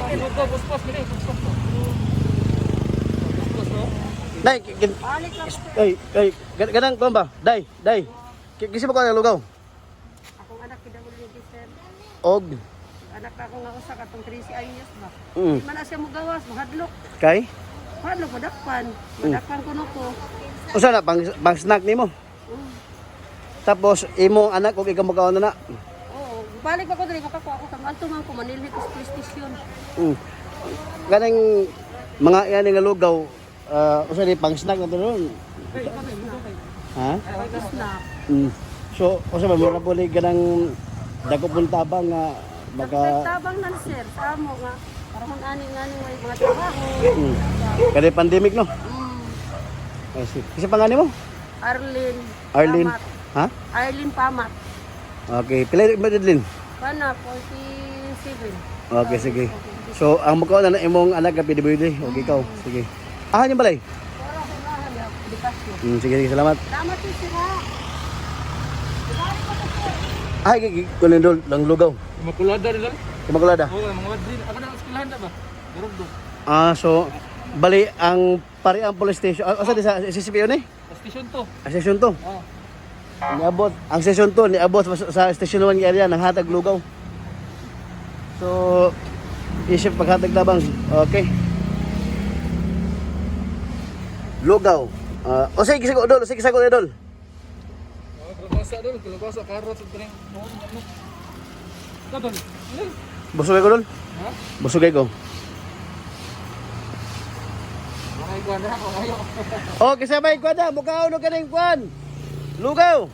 Day, ganang ko ba? Day. Kisi mo ko ang lugaw. Akong anak PWD sir. Og. Anak ako nga usa katong 13 anyos ba. Mm. Di man na siya mugawas, mahadlok. Kay? Mahadlok madakpan. Madakpan ko ko. Usa na pang snack nimo. Tapos imo anak og ikaw magkaon na. Oo, balik pa ko diri ko ako kang alto man ko manilhit sa PlayStation. Ganang mga yan nga lugaw, usa ni pang snack na to ron. Ha? Snack. So, usa ba mo na po ni ganang dako pun tabang nga Tabang nan sir, amo nga parang ani may mga trabaho. Kada pandemic no. Ay, kasi pangalan mo? Arlene. Pamat. Ha? Arlene Pamat. Okay, pila ba Lin? Kana 47. Okay, sige. So, ang mukha na imong anak ka PWD. Okay, ikaw. Sige. Ahan yung balay? Para sa bahay ya, edukasyon. Sige, salamat. Salamat sir. Ay, kunin dol, lang lugaw. Makulada rin lang. Kumakulada. Oo, mga wadrin. Ako na eskwelahan na ba? Durugdo. So, bali, ang pari ang police station. Asa di sa CCPO ni? Station to. Station to. Oo. Niabot. Ang station to, niabot sa station 1 area ng hatag lugaw. So, isip paghatag labang. Okay. Lugaw. Sige, sagot dol. Sige, sagot dol. Kalabasa doon. Kalabasa, karot. Ano? Kadol. Busugay ko dol. Ha? Busugay ko. Mga iguana ako kayo. Okay, sabay ko na. Mukha uno ka ng kwan. Lugaw.